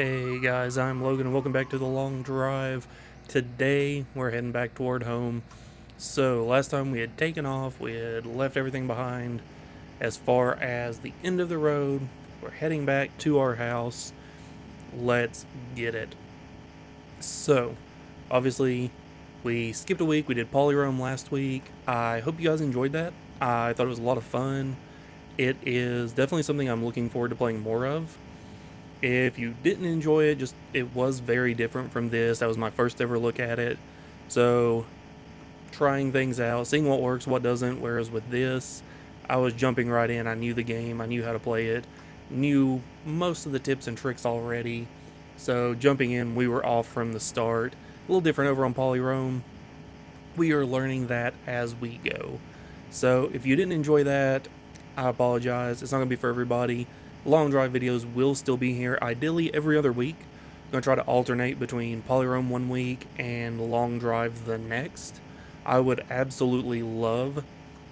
Hey guys, I'm Logan and welcome back to the long drive. Today we're heading back toward home. So last time we had taken off, we had left everything behind as far as the end of the road. We're heading back to our house. Let's get it. So, obviously, we skipped a week. We did Polyrome last week. I hope you guys enjoyed that. I thought it was a lot of fun. It is definitely something I'm looking forward to playing more of. If you didn't enjoy it, just it was very different from this. That was my first ever look at it. So, trying things out, seeing what works, what doesn't. Whereas with this, I was jumping right in. I knew the game, I knew how to play it, knew most of the tips and tricks already. So, jumping in, we were off from the start. A little different over on Polyrome. We are learning that as we go. So, if you didn't enjoy that, I apologize. It's not going to be for everybody. Long drive videos will still be here, ideally every other week. I'm going to try to alternate between Polyrome one week and long drive the next. I would absolutely love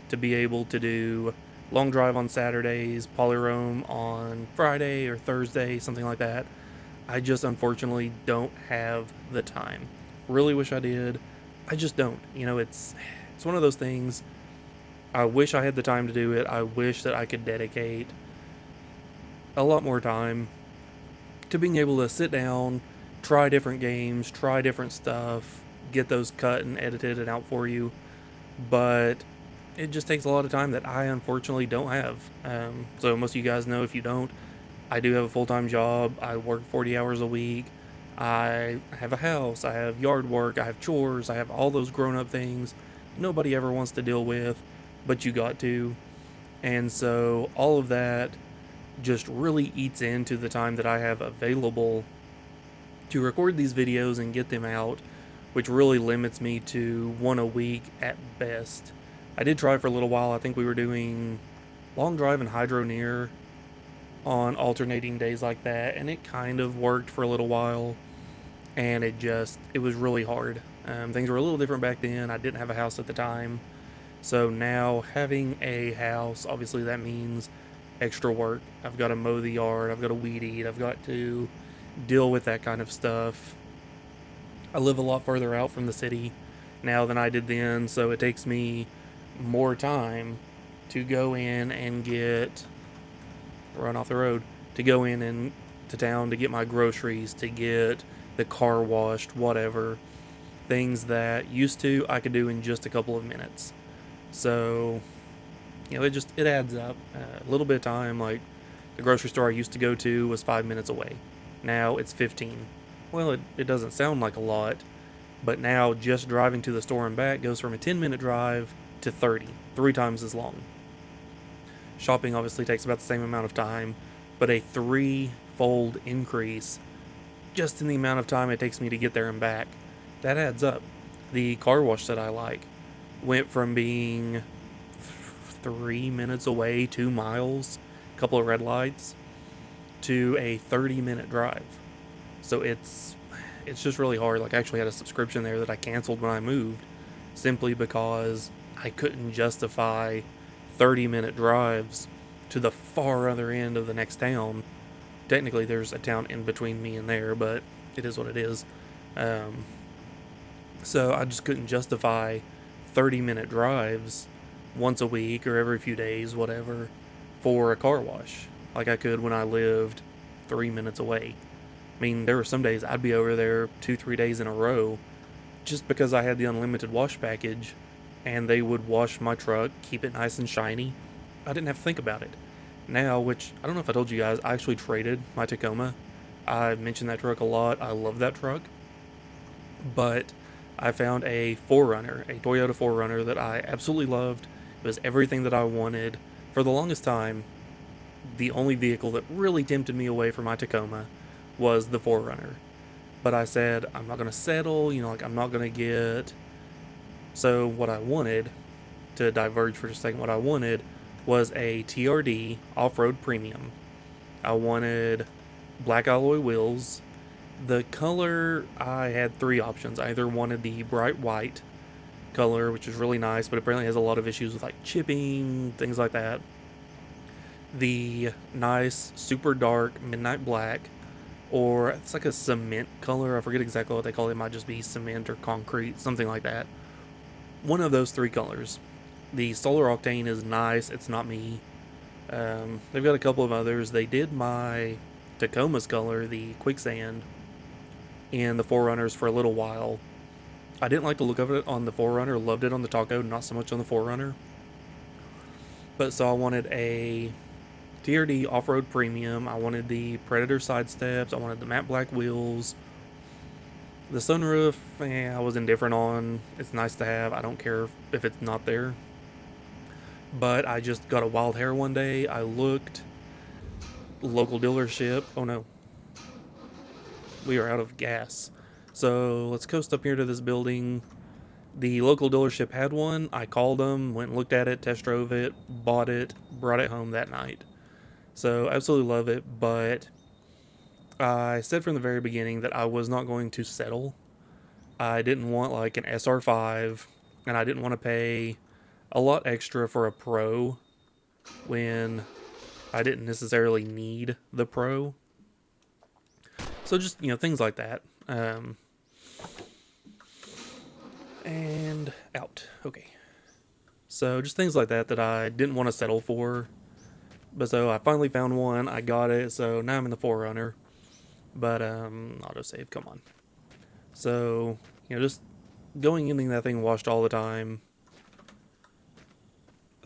to be able to do long drive on Saturdays, Polyrome on Friday or Thursday, something like that. I just unfortunately don't have the time. Really wish I did. I just don't. It's one of those things. I wish I had the time to do it. I wish that I could dedicate a lot more time to being able to sit down, try different games, try different stuff, get those cut and edited and out for you. But it just takes a lot of time that I unfortunately don't have. So most of you guys know, if you don't, I do have a full-time job. I work 40 hours a week. I have a house. I have yard work. I have chores. I have all those grown-up things nobody ever wants to deal with, but you got to. And so all of that just really eats into the time that I have available to record these videos and get them out, which really limits me to one a week at best. I did try for a little while. I think we were doing long drive and hydro near on alternating days like that, and it kind of worked for a little while, and it was really hard. Things were a little different back then. I didn't have a house at the time. So now having a house, obviously that means extra work. I've got to mow the yard, I've got to weed eat, I've got to deal with that kind of stuff. I live a lot further out from the city now than I did then, so it takes me more time to go in and run off the road, to go in and to town to get my groceries, to get the car washed, whatever. Things that used to I could do in just a couple of minutes. So it adds up. A little bit of time. Like the grocery store I used to go to was 5 minutes away. Now it's 15. Well, it doesn't sound like a lot, but now just driving to the store and back goes from a 10-minute drive to 30, 3 times as long. Shopping obviously takes about the same amount of time, but a threefold increase just in the amount of time it takes me to get there and back. That adds up. The car wash that I like went from being 3 minutes away, 2 miles, a couple of red lights, to a 30-minute drive. So it's just really hard. Like, I actually had a subscription there that I canceled when I moved, simply because I couldn't justify 30-minute drives to the far other end of the next town. Technically, there's a town in between me and there, but it is what it is. So I just couldn't justify 30-minute drives once a week or every few days, whatever, for a car wash like I could when I lived 3 minutes away. I mean, there were some days I'd be over there 2-3 days in a row just because I had the unlimited wash package, and they would wash my truck, keep it nice and shiny. I didn't have to think about it. Now, which I don't know if I told you guys, I actually traded my Tacoma. I mentioned that truck a lot. I love that truck. But I found a 4Runner, a Toyota 4Runner that I absolutely loved. It was everything that I wanted. For the longest time, the only vehicle that really tempted me away from my Tacoma was the 4Runner. But I said, I'm not going to settle, I'm not going to get... So what I wanted, to diverge for just a second, what I wanted was a TRD off-road premium. I wanted black alloy wheels. The color, I had 3 options. I either wanted the bright white color, which is really nice, but apparently has a lot of issues with like chipping, things like that. The nice, super dark midnight black, or it's like a cement color. I forget exactly what they call it. It might just be cement or concrete, something like that. One of those three colors. The Solar Octane is nice. It's not me. They've got a couple of others. They did my Tacoma's color, the Quicksand, in the Forerunners for a little while. I didn't like the look of it on the Forerunner. Loved it on the Taco, not so much on the Forerunner. But so I wanted a TRD off-road premium. I wanted the Predator side steps. I wanted the matte black wheels. The sunroof, I was indifferent on. It's nice to have. I don't care if it's not there. But I just got a wild hair one day. I looked. Local dealership. Oh no. We are out of gas. So let's coast up here to this building. The local dealership had one. I called them, went and looked at it, test drove it, bought it, brought it home that night. So absolutely love it, but I said from the very beginning that I was not going to settle. I didn't want like an SR5, and I didn't want to pay a lot extra for a Pro when I didn't necessarily need the Pro. So just, things like that. And out. Okay. So just things like that I didn't want to settle for. But so I finally found one. I got it. So now I'm in the Forerunner. But autosave, come on. So, just going in that thing washed all the time.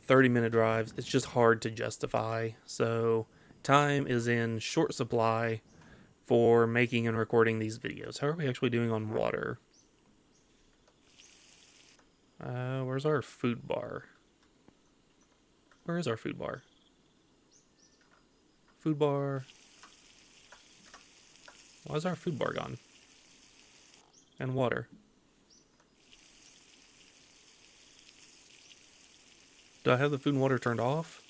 30-minute drives, it's just hard to justify. So time is in short supply for making and recording these videos. How are we actually doing on water? Where's our food bar? Where is our food bar? Food bar. Why is our food bar gone? And water. Do I have the food and water turned off?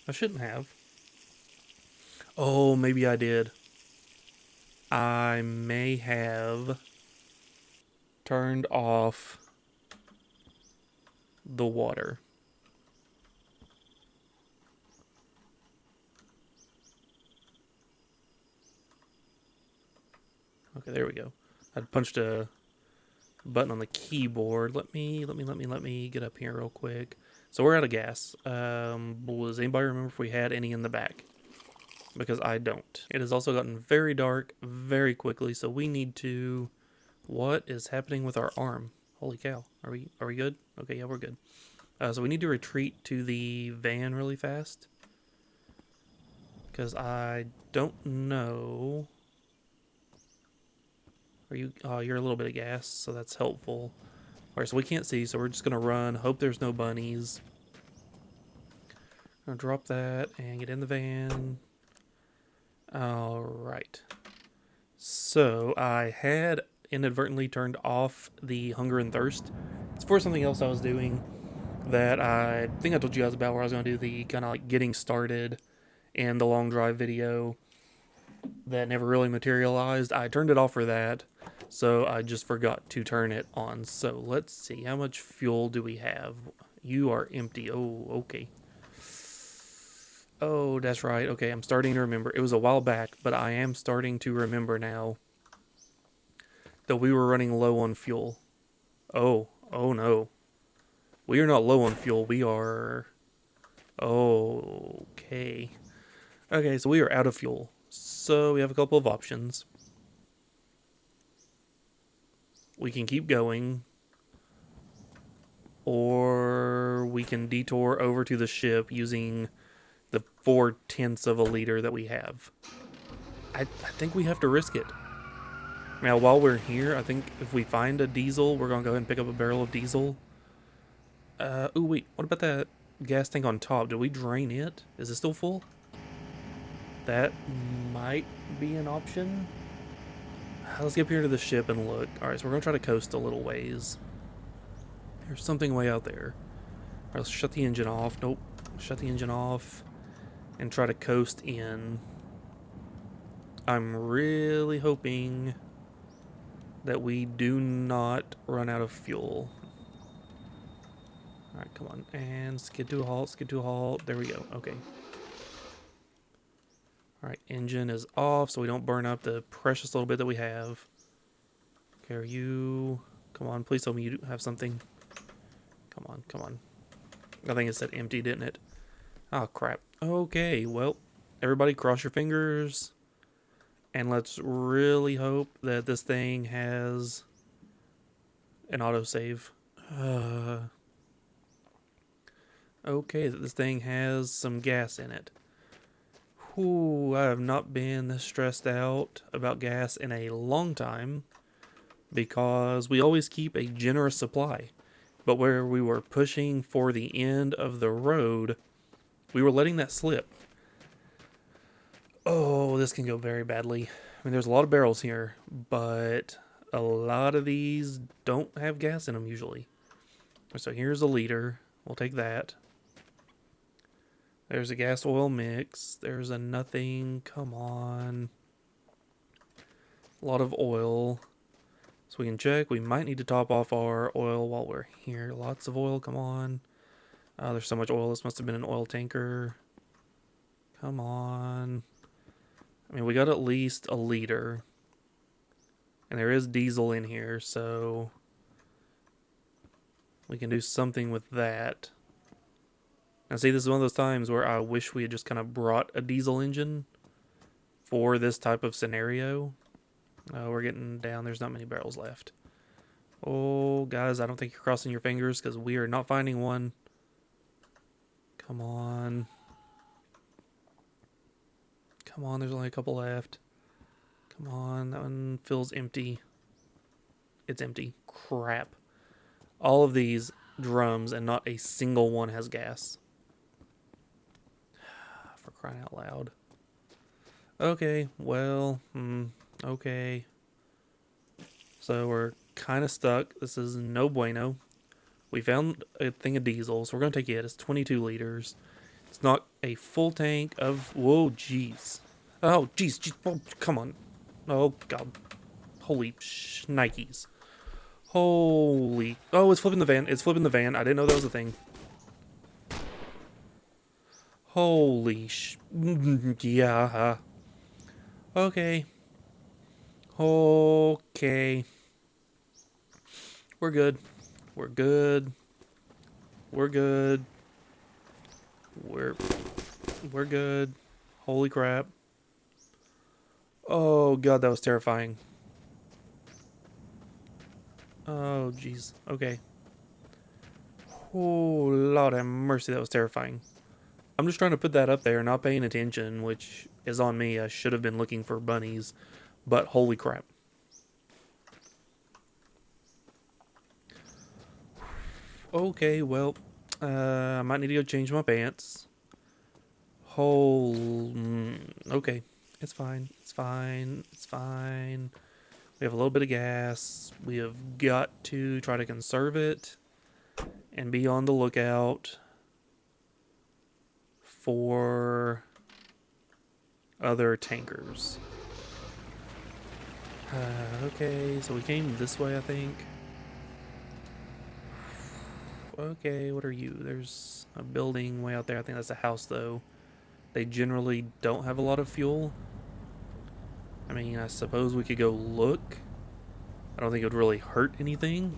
I shouldn't have. Oh, maybe I did. I may have turned off the water. Okay, there we go. I punched a button on the keyboard. Let me get up here real quick. So we're out of gas. Does anybody remember if we had any in the back? Because I don't. It has also gotten very dark very quickly, so we need to... What is happening with our arm? Holy cow. Are we good? Okay, yeah, we're good. So we need to retreat to the van really fast. Because I don't know... you're a little bit of gas, so that's helpful. Alright, so we can't see, so we're just going to run. Hope there's no bunnies. I'm going to drop that and get in the van. Alright. So, I had inadvertently turned off the hunger and thirst. It's for something else I was doing that I think I told you guys about, where I was going to do the kind of like getting started and the long drive video that never really materialized. I turned it off for that, so I just forgot to turn it on. So let's see, how much fuel do we have? You are empty. Oh, okay. Oh, that's right. Okay, I'm starting to remember. It was a while back, but I am starting to remember now that we were running low on fuel. Oh no. We are not low on fuel. We are... Okay. Okay, so we are out of fuel. So we have a couple of options. We can keep going, or we can detour over to the ship using the 4/10 of a liter that we have. I think we have to risk it. Now, while we're here, I think if we find a diesel, we're going to go ahead and pick up a barrel of diesel. Ooh, wait, what about that gas tank on top? Did we drain it? Is it still full? That might be an option. Let's get up here to the ship and look. Alright, so we're going to try to coast a little ways. There's something way out there. Alright, let's shut the engine off. Nope. Shut the engine off and try to coast in. I'm really hoping that we do not run out of fuel. Alright, come on. And skid to a halt, skid to a halt. There we go. Okay. Alright, engine is off so we don't burn up the precious little bit that we have. Okay, are you... Come on, please tell me you have something. Come on, come on. I think it said empty, didn't it? Oh, crap. Okay, well, everybody cross your fingers. And let's really hope that this thing has an autosave. Okay, that this thing has some gas in it. Whew, I have not been this stressed out about gas in a long time because we always keep a generous supply. But where we were pushing for the end of the road, we were letting that slip. Oh, this can go very badly. I mean, there's a lot of barrels here, but a lot of these don't have gas in them usually. So here's a liter. We'll take that. There's a gas oil mix. There's a nothing. Come on. A lot of oil. So we can check. We might need to top off our oil while we're here. Lots of oil. Come on. There's so much oil. This must have been an oil tanker. Come on. I mean, we got at least a liter. And there is diesel in here, so we can do something with that. Now, see, this is one of those times where I wish we had just kind of brought a diesel engine for this type of scenario. We're getting down. There's not many barrels left. Oh, guys, I don't think you're crossing your fingers because we are not finding one. Come on. Come on, there's only a couple left. Come on, that one feels empty. It's empty. Crap. All of these drums and not a single one has gas. For crying out loud. Okay, well, okay. So we're kind of stuck. This is no bueno. We found a thing of diesel, so we're going to take it. It's 22 liters. It's not a full tank of... Whoa, jeez. Oh, jeez. Oh, come on. Oh, God. Holy shnikes. Holy... Oh, it's flipping the van. It's flipping the van. I didn't know that was a thing. Holy yeah. Okay. Okay. We're good. We're good. We're good. We're good. Holy crap. Oh, God, that was terrifying. Oh, jeez. Okay. Oh, Lord have mercy, that was terrifying. I'm just trying to put that up there, not paying attention, which is on me. I should have been looking for bunnies, but holy crap. Okay, well, I might need to go change my pants. Okay. It's fine. It's fine. It's fine. We have a little bit of gas. We have got to try to conserve it and be on the lookout for other tankers. Okay, so we came this way, I think. Okay, what are you? There's a building way out there. I think that's a house, though. They generally don't have a lot of fuel. I mean, I suppose we could go look. I don't think it would really hurt anything.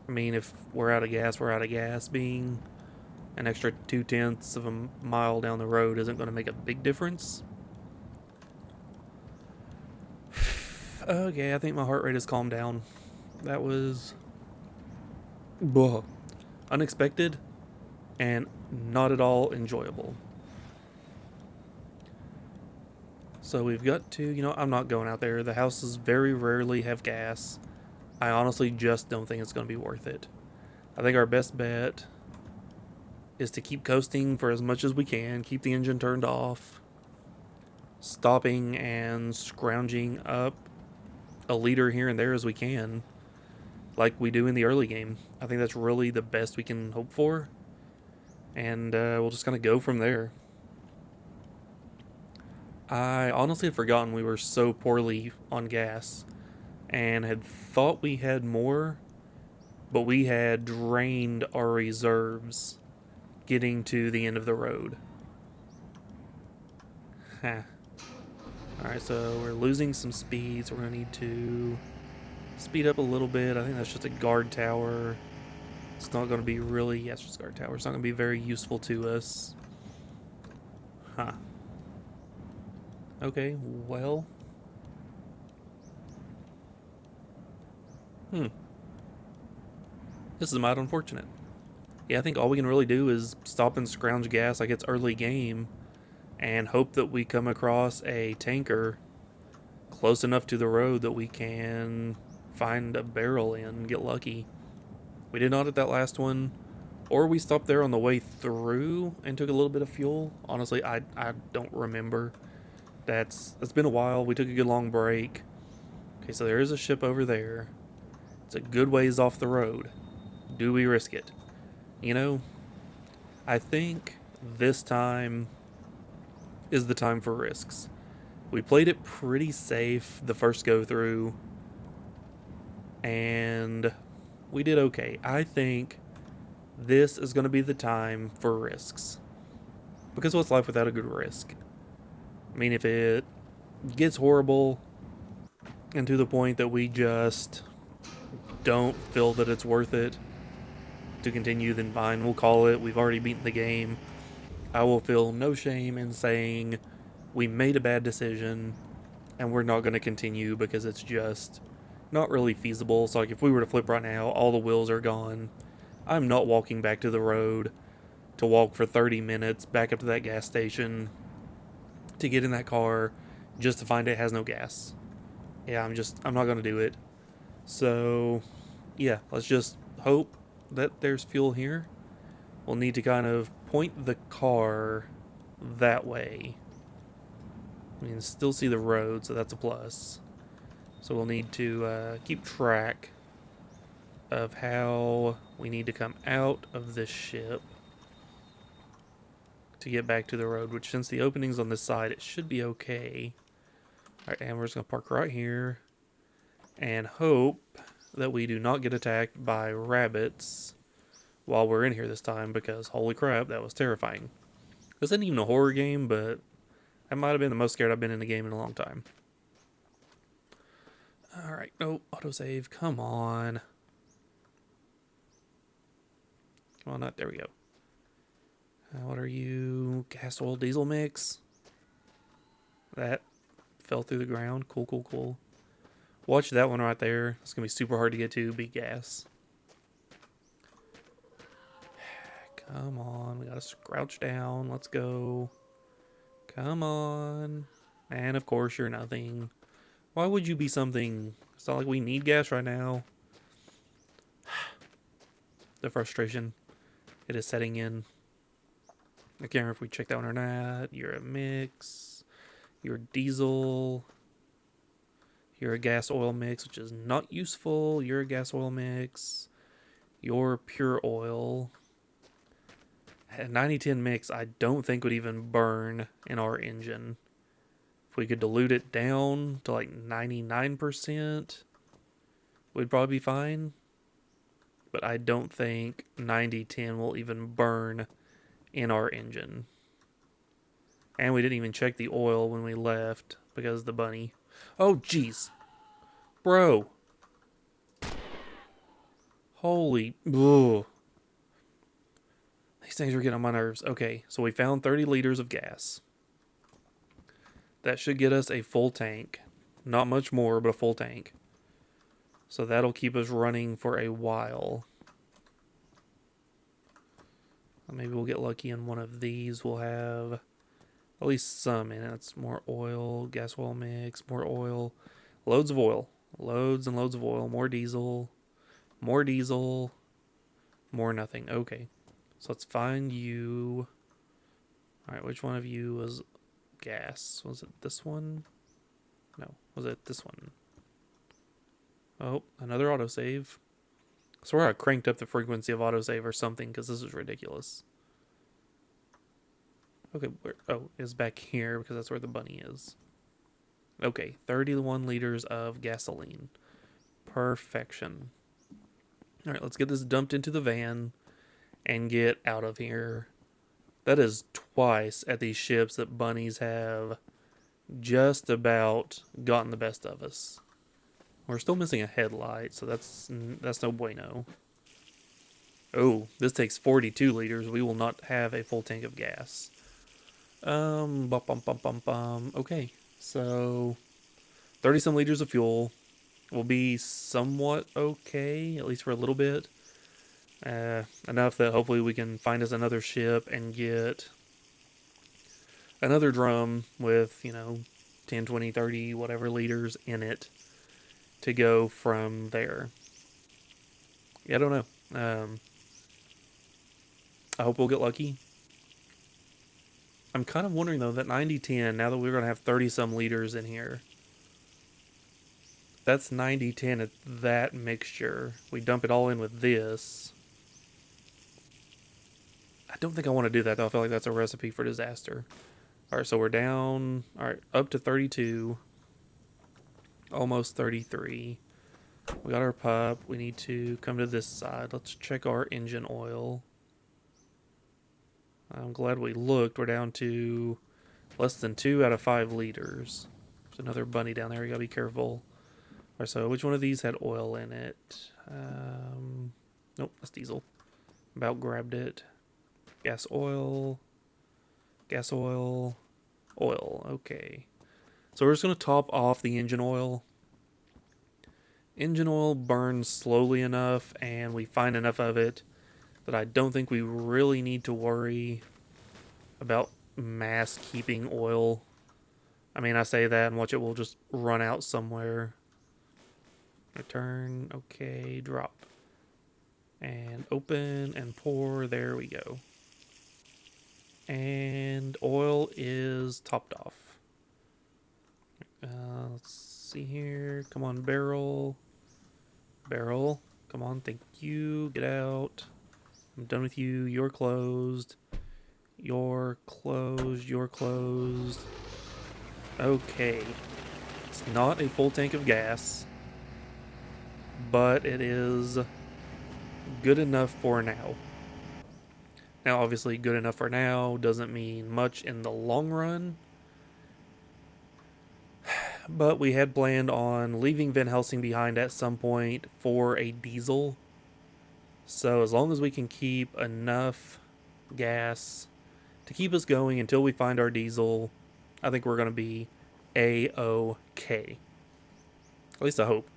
I mean, if we're out of gas, we're out of gas. Being an extra 0.2 of a mile down the road isn't going to make a big difference. Okay, I think my heart rate has calmed down. That was unexpected and not at all enjoyable. So we've got to, I'm not going out there. The houses very rarely have gas. I honestly just don't think it's going to be worth it. I think our best bet is to keep coasting for as much as we can, keep the engine turned off, stopping and scrounging up a liter here and there as we can, like we do in the early game. I think that's really the best we can hope for, and we'll just kind of go from there. I honestly had forgotten we were so poorly on gas and had thought we had more, but we had drained our reserves getting to the end of the road. Alright, so we're losing some speed, so we're going to need to speed up a little bit. I think that's just a guard tower. It's not going to be really... Yeah, it's just a guard tower. It's not going to be very useful to us. Huh. Okay, well... This is mighty unfortunate. Yeah, I think all we can really do is stop and scrounge gas like it's early game and hope that we come across a tanker close enough to the road that we can find a barrel in and get lucky. We did not at that last one, or we stopped there on the way through and took a little bit of fuel. Honestly, I don't remember. It's been a while. We took a good long break. Okay, so there is a ship over there. It's a good ways off the road. Do we risk it? You know, I think this time is the time for risks. We played it pretty safe the first go through, and we did okay. I think this is going to be the time for risks. Because what's life without a good risk? I mean, if it gets horrible and to the point that we just don't feel that it's worth it to continue, then fine, we'll call it. We've already beaten the game. I will feel no shame in saying we made a bad decision and we're not going to continue because it's just not really feasible. So, like, if we were to flip right now, all the wheels are gone. I'm not walking back to the road to walk for 30 minutes back up to that gas station to get in that car just to find it has no gas. Yeah, I'm not going to do it. So, yeah, let's just hope that there's fuel here. We'll need to kind of point the car that way. We can still see the road, so that's a plus. So we'll need to keep track of how we need to come out of this ship to get back to the road, which since the opening's on this side, it should be okay. Alright, and we're just going to park right here and hope that we do not get attacked by rabbits while we're in here this time, because holy crap, that was terrifying. This isn't even a horror game, but that might have been the most scared I've been in a game in a long time. Alright, no, autosave, come on. Come on, there we go. What are you? Gas, oil, diesel mix? That fell through the ground. Cool, cool, cool. Watch that one right there. It's going to be super hard to get to. Be gas. Come on. We got to crouch down. Let's go. Come on. And of course, you're nothing. Why would you be something? It's not like we need gas right now. The frustration. It is setting in. I can't remember if we checked that one or not. You're a mix. You're diesel. You're a gas oil mix, which is not useful. You're a gas oil mix. You're pure oil. A 90-10 mix, I don't think would even burn in our engine. If we could dilute it down to like 99%, we'd probably be fine. But I don't think 90-10 will even burn in our engine. And we didn't even check the oil when we left because of the bunny. Oh, jeez. Bro. Holy. Ugh. These things are getting on my nerves. Okay, so we found 30 liters of gas. That should get us a full tank. Not much more, but a full tank. So that'll keep us running for a while. Maybe we'll get lucky in one of these. We'll have at least some in it. It's more oil, gas oil mix, more oil. Loads of oil. Loads and loads of oil. More diesel. More diesel. More nothing. Okay. So let's find you. Alright, which one of you was gas? Was it this one? No. Was it this one? Oh, another autosave. I swear I cranked up the frequency of autosave or something because this is ridiculous. Okay, it's back here because that's where the bunny is. Okay, 31 liters of gasoline. Perfection. Alright, let's get this dumped into the van and get out of here. That is twice at these ships that bunnies have just about gotten the best of us. We're still missing a headlight, so that's no bueno. Oh, this takes 42 liters. We will not have a full tank of gas. Bum, bum, bum, bum, bum. Okay, so 30 some liters of fuel will be somewhat okay, at least for a little bit. Enough that hopefully we can find us another ship and get another drum with, 10, 20, 30, whatever liters in it to go from there. Yeah, I don't know. I hope we'll get lucky. I'm kind of wondering though that 90-10, now that we're going to have 30 some liters in here, that's 90-10 at that mixture. We dump it all in with this. I don't think I want to do that though. I feel like that's a recipe for disaster. All right, so we're down, all right, up to 32, almost 33. We got our pup. We need to come to this side. Let's check our engine oil. I'm glad we looked. We're down to less than 2 out of 5 liters. There's another bunny down there. You gotta be careful. Alright, so which one of these had oil in it? Nope, that's diesel. About grabbed it. Gas oil. Gas oil. Oil. Okay. So we're just gonna top off the engine oil. Engine oil burns slowly enough, and we find enough of it that I don't think we really need to worry about mass keeping oil. I mean, I say that and watch it will just run out somewhere. Return, okay, drop. And open and pour, there we go. And oil is topped off. Let's see here, come on, barrel. Barrel, come on, thank you, get out. I'm done with you, you're closed. You're closed, you're closed. Okay. It's not a full tank of gas, but it is good enough for now. Now, obviously, good enough for now doesn't mean much in the long run, but we had planned on leaving Van Helsing behind at some point for a diesel. So as long as we can keep enough gas to keep us going until we find our diesel, I think we're going to be A-OK. At least I hope.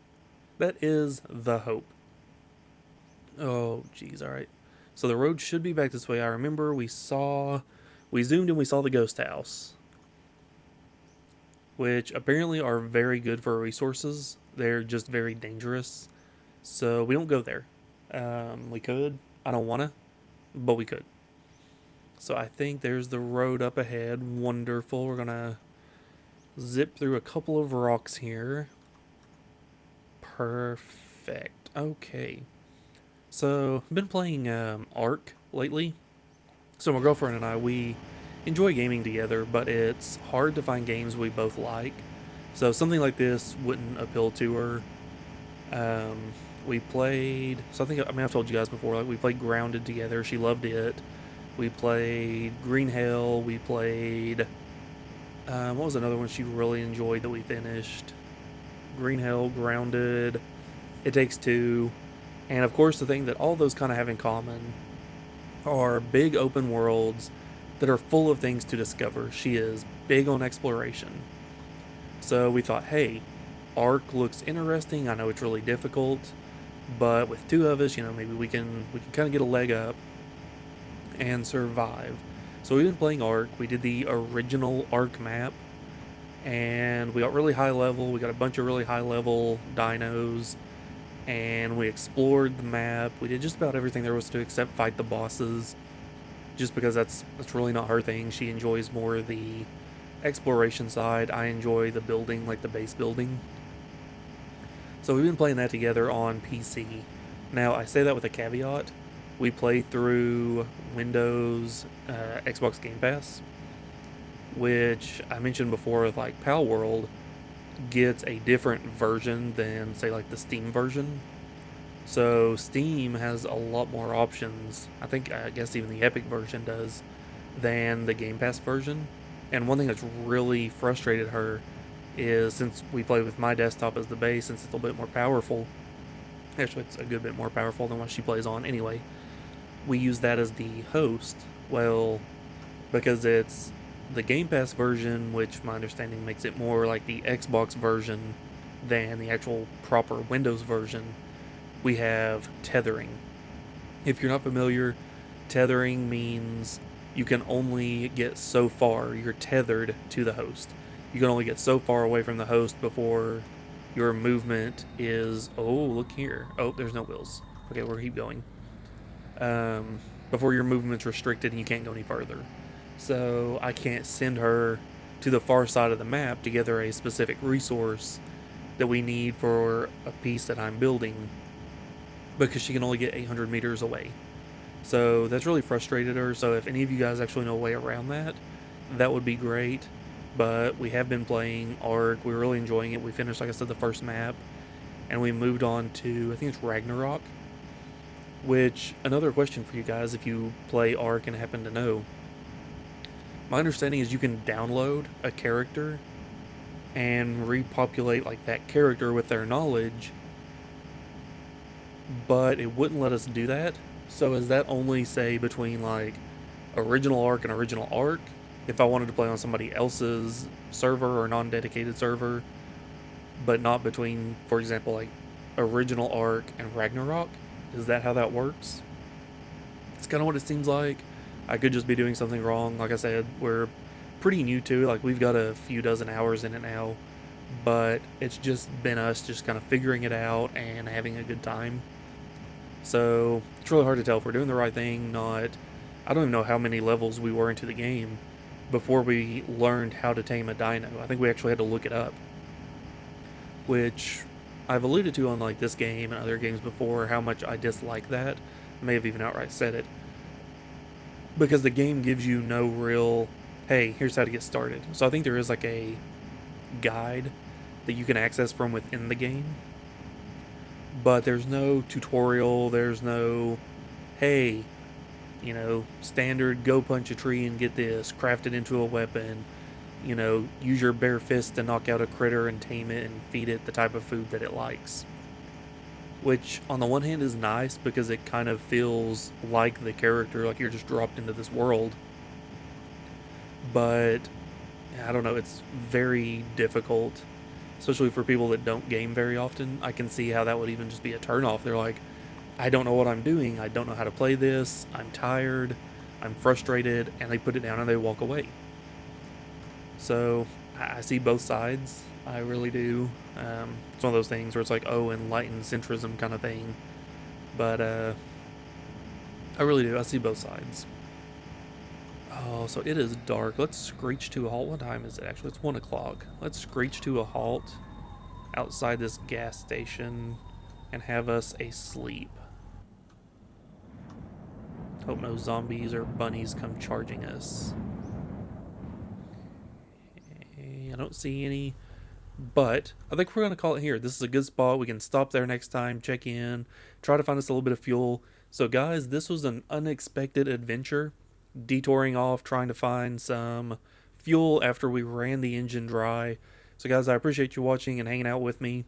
That is the hope. Oh, geez, all right. So the road should be back this way. I remember we zoomed and we saw the ghost house, which apparently are very good for resources. They're just very dangerous. So we don't go there. We could. I don't want to, but we could. So I think there's the road up ahead. Wonderful. We're going to zip through a couple of rocks here. Perfect. Okay. So I've been playing Ark lately. So my girlfriend and I, we enjoy gaming together, but it's hard to find games we both like. So something like this wouldn't appeal to her. We played, so I've told you guys before, like we played Grounded together. She loved it. We played Green Hell. We played, what was another one she really enjoyed that we finished? Green Hell, Grounded, It Takes Two. And of course, the thing that all those kind of have in common are big open worlds that are full of things to discover. She is big on exploration. So we thought, hey, Ark looks interesting. I know it's really difficult, but with two of us, maybe we can kind of get a leg up and survive. So we've been playing Ark. We did the original Ark map, and we got really high level. We got a bunch of really high level dinos, and we explored the map. We did just about everything there was to except fight the bosses, just because that's really not her thing. She enjoys more the exploration side. I enjoy the building, like the base building. So we've been playing that together on PC. Now, I say that with a caveat. We play through Windows, Xbox Game Pass, which I mentioned before with like Pal World gets a different version than, say, like the Steam version. So Steam has a lot more options. I guess even the Epic version does, than the Game Pass version. And one thing that's really frustrated her is, since we play with my desktop as the base, since it's a little bit more powerful, actually it's a good bit more powerful than what she plays on anyway, we use that as the host. Well, because it's the Game Pass version, which my understanding makes it more like the Xbox version than the actual proper Windows version, we have tethering. If you're not familiar, tethering means you can only get so far. You're tethered to the host. You can only get so far away from the host before your movement is. Oh, look here. Oh, there's no wheels. Okay, we'll keep going. Before your movement's restricted and you can't go any further. So I can't send her to the far side of the map to gather a specific resource that we need for a piece that I'm building, because she can only get 800 meters away. So that's really frustrated her. So if any of you guys actually know a way around that, that would be great. But we have been playing Ark. We're really enjoying it. We finished, like I said, the first map, and we moved on to, I think it's Ragnarok. Which, another question for you guys, if you play Ark and happen to know, my understanding is you can download a character and repopulate like that character with their knowledge, but it wouldn't let us do that. So is that only, say, between like original Ark and original Ark? If I wanted to play on somebody else's server or non-dedicated server, but not between, for example, like original Ark and Ragnarok? Is that how that works? It's kind of what it seems like. I could just be doing something wrong. Like I said, we're pretty new to it. Like, we've got a few dozen hours in it now, but it's just been us just kind of figuring it out and having a good time. So it's really hard to tell if we're doing the right thing. Not, I don't even know how many levels we were into the game before we learned how to tame a dino. I think we actually had to look it up, which I've alluded to on like this game and other games before, how much I dislike that. I may have even outright said it, because the game gives you no real, hey, here's how to get started. So I think there is like a guide that you can access from within the game, but there's no tutorial. There's no, hey, standard go punch a tree and get this, craft it into a weapon, use your bare fist to knock out a critter and tame it and feed it the type of food that it likes. Which, on the one hand, is nice because it kind of feels like the character, like you're just dropped into this world. But, I don't know, it's very difficult, especially for people that don't game very often. I can see how that would even just be a turnoff. They're like, I don't know what I'm doing. I don't know how to play this. I'm tired. I'm frustrated. And they put it down and they walk away. So I see both sides. I really do. It's one of those things where it's like, oh, enlightened centrism kind of thing. But I really do. I see both sides. Oh, so it is dark. Let's screech to a halt. What time is it actually? It's 1 o'clock. Let's screech to a halt outside this gas station and have us a sleep. Hope no zombies or bunnies come charging us. I don't see any, but I think we're going to call it here. This is a good spot. We can stop there next time, check in, try to find us a little bit of fuel. So guys, this was an unexpected adventure, detouring off, trying to find some fuel after we ran the engine dry. So guys, I appreciate you watching and hanging out with me.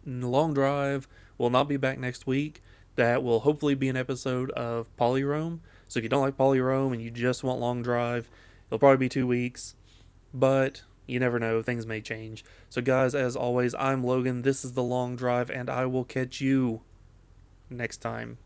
The Long Drive will not be back next week. That will hopefully be an episode of Polyrome. So if you don't like Polyrome and you just want Long Drive, it'll probably be 2 weeks. But you never know, things may change. So guys, as always, I'm Logan, this is The Long Drive, and I will catch you next time.